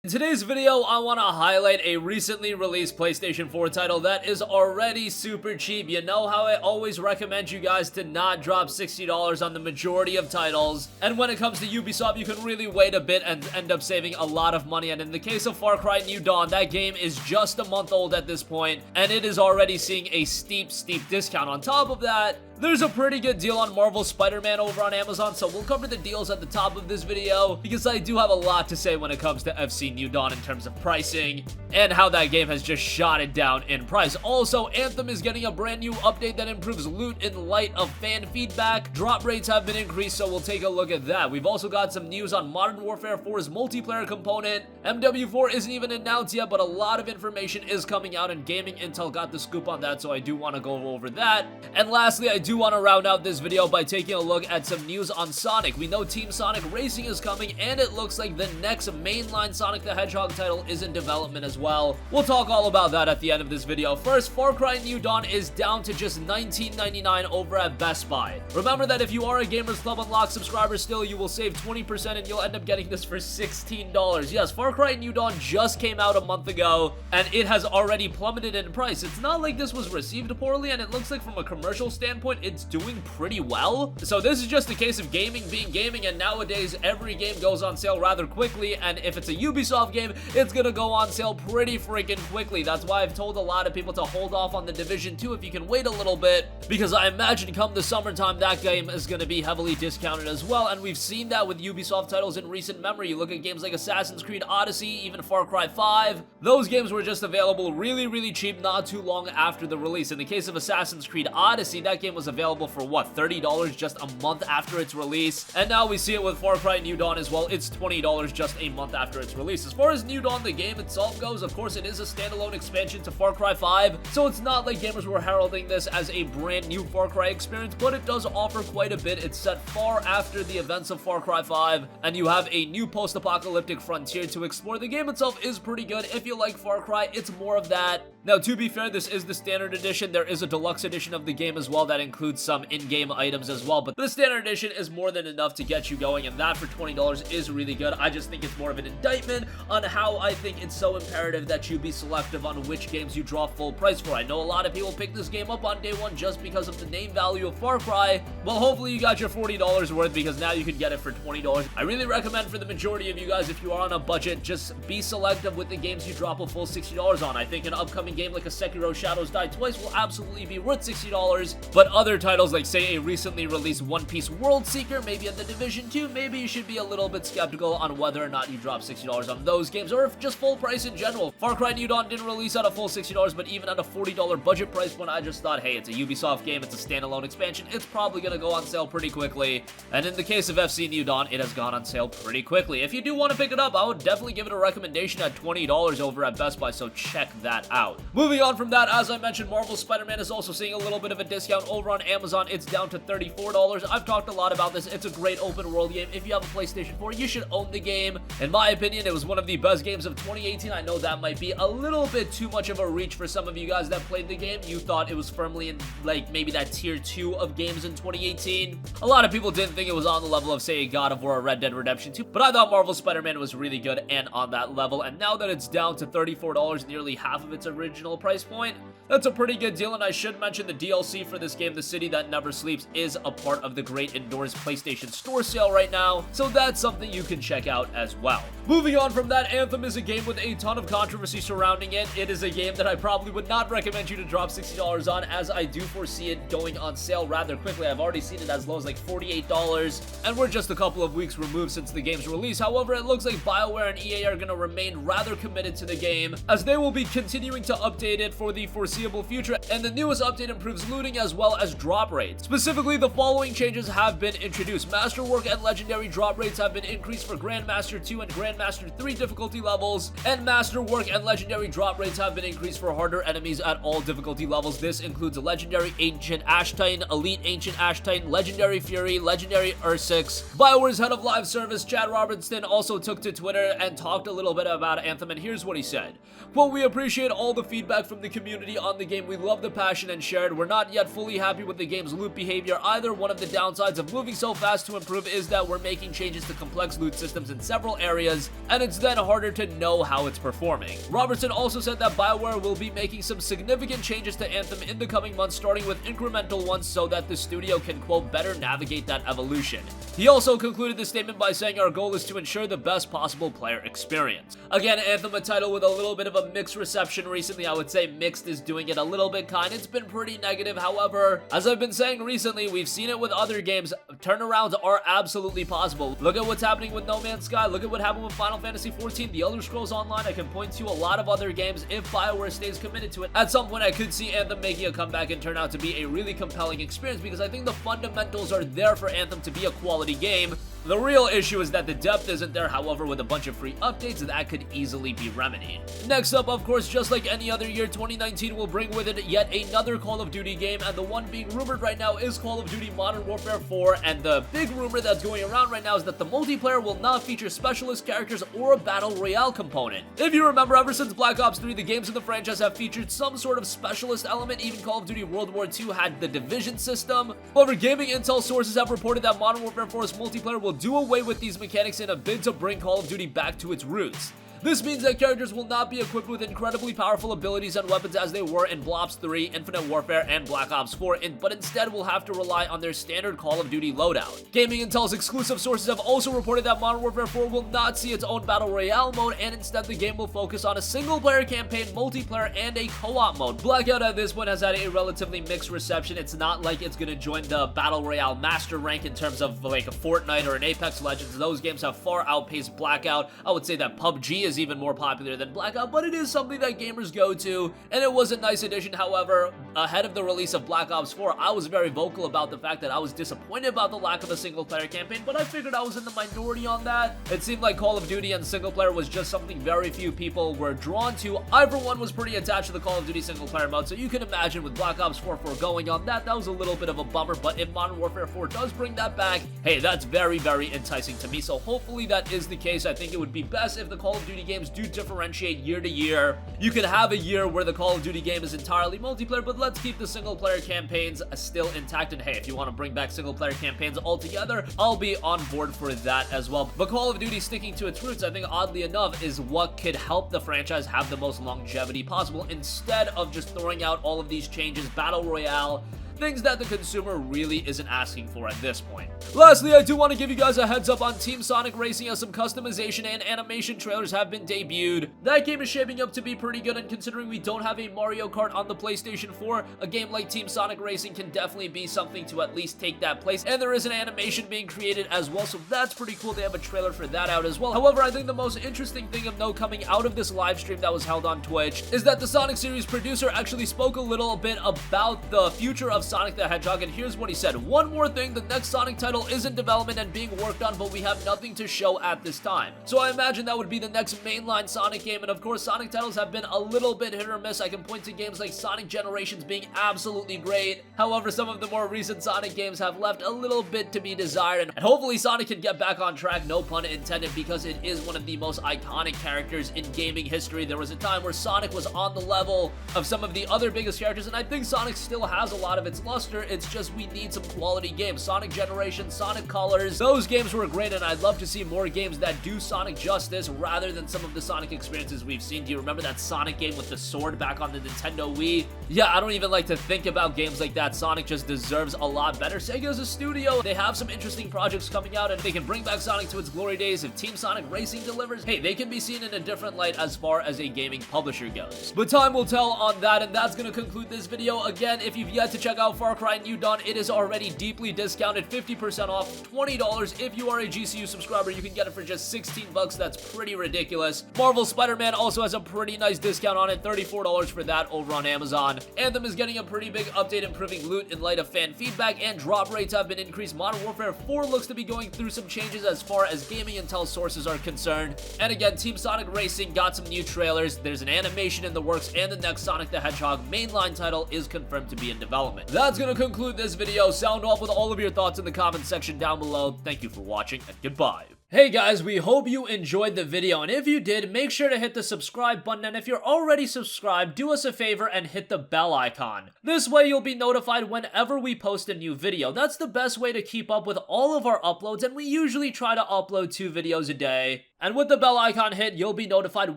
In today's video, I want to highlight a recently released PlayStation 4 title that is already super cheap. You know how I always recommend you guys to not drop $60 on the majority of titles, and when it comes to Ubisoft, you can really wait a bit and end up saving a lot of money. And in the case of Far Cry New Dawn, that game is just a month old at this point, and it is already seeing a steep discount. On top of that, there's a pretty good deal on Marvel's Spider-Man over on Amazon, so we'll cover the deals at the top of this video because I do have a lot to say when it comes to FC New Dawn in terms of pricing and how that game has just shot it down in price. Also, Anthem is getting a brand new update that improves loot in light of fan feedback. Drop rates have been increased, so we'll take a look at that. We've also got some news on Modern Warfare 4's multiplayer component. MW4 isn't even announced yet, but a lot of information is coming out, and Gaming Intel got the scoop on that, so I do want to go over that. And lastly, I do want to round out this video by taking a look at some news on Sonic. We know Team Sonic Racing is coming, and it looks like the next mainline Sonic the Hedgehog title is in development as well. We'll talk all about that at the end of this video. First, Far Cry New Dawn is down to just $19.99 over at Best Buy. Remember that if you are a Gamers Club Unlocked subscriber still, you will save 20% and you'll end up getting this for $16. Yes, Far Cry New Dawn just came out a month ago, and it has already plummeted in price. It's not like this was received poorly, and it looks like from a commercial standpoint, it's doing pretty well. So this is just a case of gaming being gaming, and nowadays every game goes on sale rather quickly, and if it's a Ubisoft game, it's gonna go on sale pretty freaking quickly. That's why I've told a lot of people to hold off on the Division 2 if you can wait a little bit, because I imagine come the summertime that game is gonna be heavily discounted as well, and we've seen that with Ubisoft titles in recent memory. You look at games like Assassin's Creed Odyssey, even Far Cry 5, those games were just available really cheap not too long after the release. In the case of Assassin's Creed Odyssey, that game was available for what, $30 just a month after its release, and now we see it with Far Cry New Dawn as well. It's $20 just a month after its release. As far as New Dawn, the game itself goes, of course it is a standalone expansion to Far Cry 5, so it's not like gamers were heralding this as a brand new Far Cry experience, but it does offer quite a bit. It's set far after the events of Far Cry 5, and you have a new post-apocalyptic frontier to explore. The game itself is pretty good. If you like Far Cry, it's more of that. Now, to be fair, this is the standard edition. There is a deluxe edition of the game as well that includes some in-game items as well, but the standard edition is more than enough to get you going, and that for $20 is really good. I just think it's more of an indictment on how I think it's so imperative that you be selective on which games you draw full price for. I know a lot of people pick this game up on day one just because of the name value of Far Cry. Well, hopefully you got your $40 worth, because now you can get it for $20. I really recommend for the majority of you guys, if you are on a budget, just be selective with the games you drop a full $60 on. I think an upcoming game like a Sekiro Shadows Die Twice will absolutely be worth $60, but other titles like, say, a recently released One Piece World Seeker, maybe in the Division 2, maybe you should be a little bit skeptical on whether or not you drop $60 on those games, or if just full price in general. Far Cry New Dawn didn't release at a full $60, but even at a $40 budget price point, I just thought, hey, it's a Ubisoft game, it's a standalone expansion, it's probably gonna go on sale pretty quickly, and in the case of FC New Dawn, it has gone on sale pretty quickly. If you do want to pick it up, I would definitely give it a recommendation at $20 over at Best Buy, so check that out. Moving on from that, as I mentioned, Marvel's Spider-Man is also seeing a little bit of a discount over on Amazon. It's down to $34. I've talked a lot about this. It's a great open world game. If you have a PlayStation 4, you should own the game. In my opinion, it was one of the best games of 2018. I know that might be a little bit too much of a reach for some of you guys that played the game. You thought it was firmly in, like, maybe that tier 2 of games in 2018. A lot of people didn't think it was on the level of, say, a God of War or Red Dead Redemption 2, but I thought Marvel's Spider-Man was really good and on that level, and now that it's down to $34, nearly half of its original price point, that's a pretty good deal. And I should mention the DLC for this game, The City That Never Sleeps, is a part of the Great Indoors PlayStation Store sale right now, so that's something you can check out as well. Moving on from that, Anthem is a game with a ton of controversy surrounding it. It is a game that I probably would not recommend you to drop $60 on, as I do foresee it going on sale rather quickly. I've already seen it as low as like $48, and we're just a couple of weeks removed since the game's release. However, it looks like BioWare and EA are going to remain rather committed to the game, as they will be continuing to update it for the foreseeable future, and the newest update improves looting as well as drop rates. Specifically, the following changes have been introduced. Masterwork and Legendary drop rates have been increased for Grandmaster 2 and Grandmaster 3 difficulty levels, and Masterwork and Legendary drop rates have been increased for harder enemies at all difficulty levels. This includes a Legendary Ancient Ash Titan, Elite Ancient Ash Titan, Legendary Fury, Legendary Ursix. BioWare's head of live service, Chad Robertson, also took to Twitter and talked a little bit about Anthem, and here's what he said. Quote, "We appreciate all the feedback from the community on the game. We love the passion and shared. We're not yet fully happy with the game's loot behavior either. One of the downsides of moving so fast to improve is that we're making changes to complex loot systems in several areas, and it's then harder to know how it's performing. Robertson also said that BioWare will be making some significant changes to Anthem in the coming months, starting with incremental ones so that the studio can, quote, better navigate that evolution. He also concluded the statement by saying our goal is to ensure the best possible player experience. Again, Anthem, a title with a little bit of a mixed reception recently. I would say mixed is doing it a little bit kind. It's been pretty negative. However, as I've been saying recently, we've seen it with other games. Turnarounds are absolutely possible. Look at what's happening with No Man's Sky. Look at what happened with Final Fantasy XIV, The Elder Scrolls Online. I can point to a lot of other games if BioWare stays committed to it. At some point, I could see Anthem making a comeback and turn out to be a really compelling experience because I think the fundamentals are there for Anthem to be a quality game. The real issue is that the depth isn't there. However, with a bunch of free updates, that could easily be remedied. Next up, of course, just like any other year, 2019 will bring with it yet another Call of Duty game, and the one being rumored right now is Call of Duty Modern Warfare 4, and the big rumor that's going around right now is that the multiplayer will not feature specialist characters or a Battle Royale component. If you remember, ever since Black Ops 3, the games in the franchise have featured some sort of specialist element. Even Call of Duty World War II had the Division system. However, gaming intel sources have reported that Modern Warfare 4's multiplayer will do away with these mechanics in a bid to bring Call of Duty back to its roots. This means that characters will not be equipped with incredibly powerful abilities and weapons as they were in Blaps 3, Infinite Warfare, and Black Ops 4, but instead will have to rely on their standard Call of Duty loadout. Gaming Intel's exclusive sources have also reported that Modern Warfare 4 will not see its own Battle Royale mode, and instead the game will focus on a single-player campaign, multiplayer, and a co-op mode. Blackout at this point has had a relatively mixed reception. It's not like it's going to join the Battle Royale Master Rank in terms of like a Fortnite or an Apex Legends. Those games have far outpaced Blackout. I would say that PUBG is even more popular than Blackout, but it is something that gamers go to, and it was a nice addition. However, ahead of the release of Black Ops 4, I was very vocal about the fact that I was disappointed about the lack of a single-player campaign, but I figured I was in the minority on that. It seemed like Call of Duty and single-player was just something very few people were drawn to. I, for one, was pretty attached to the Call of Duty single-player mode, so you can imagine with Black Ops 4 going on that was a little bit of a bummer, but if Modern Warfare 4 does bring that back, hey, that's very, very enticing to me, so hopefully that is the case. I think it would be best if the Call of Duty games do differentiate year to year. You could have a year where the Call of Duty game is entirely multiplayer, but let's keep the single-player campaigns still intact, and hey, if you want to bring back single-player campaigns altogether, I'll be on board for that as well. But Call of Duty sticking to its roots, I think, oddly enough, is what could help the franchise have the most longevity possible, instead of just throwing out all of these changes, Battle Royale, things that the consumer really isn't asking for at this point. Lastly, I do want to give you guys a heads up on Team Sonic Racing, as some customization and animation trailers have been debuted. That game is shaping up to be pretty good, and considering we don't have a Mario Kart on the PlayStation 4, a game like Team Sonic Racing can definitely be something to at least take that place, and there is an animation being created as well, so that's pretty cool. They have a trailer for that out as well. However, I think the most interesting thing of note coming out of this live stream that was held on Twitch is that the Sonic series producer actually spoke a little bit about the future of Sonic the Hedgehog, and here's what he said. One more thing, the next Sonic title is in development and being worked on, but we have nothing to show at this time. So I imagine that would be the next mainline Sonic game, and of course Sonic titles have been a little bit hit or miss. I can point to games like Sonic Generations being absolutely great. However, some of the more recent Sonic games have left a little bit to be desired, and hopefully Sonic can get back on track, no pun intended, because it is one of the most iconic characters in gaming history. There was a time where Sonic was on the level of some of the other biggest characters, and I think Sonic still has a lot of its luster. It's just we need some quality games. Sonic Generations, Sonic Colors, those games were great, and I'd love to see more games that do Sonic justice rather than some of the Sonic experiences we've seen. Do you remember that Sonic game with the sword back on the Nintendo Wii? Yeah, I don't even like to think about games like that. Sonic just deserves a lot better. Sega's a studio. They have some interesting projects coming out, and they can bring back Sonic to its glory days. If Team Sonic Racing delivers, hey, they can be seen in a different light as far as a gaming publisher goes. But time will tell on that, and that's going to conclude this video. Again, if you've yet to check out Far Cry New Dawn, it is already deeply discounted, 50% off, $20. If you are a GCU subscriber, you can get it for just 16 bucks. That's pretty ridiculous. Marvel Spider-Man also has a pretty nice discount on it, $34 for that over on Amazon. Anthem is getting a pretty big update, improving loot in light of fan feedback, and drop rates have been increased. Modern Warfare 4 looks to be going through some changes as far as gaming intel sources are concerned. And again, Team Sonic Racing got some new trailers. There's an animation in the works, and the next Sonic the Hedgehog mainline title is confirmed to be in development. That's going to conclude this video. Sound off with all of your thoughts in the comment section down below. Thank you for watching, and goodbye. Hey guys, we hope you enjoyed the video, and if you did, make sure to hit the subscribe button, and if you're already subscribed, do us a favor and hit the bell icon. This way you'll be notified whenever we post a new video. That's the best way to keep up with all of our uploads, and we usually try to upload 2 videos a day. And with the bell icon hit, you'll be notified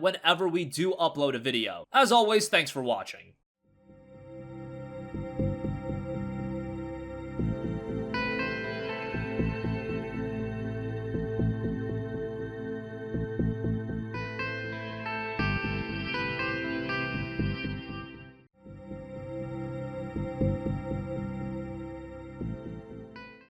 whenever we do upload a video. As always, thanks for watching.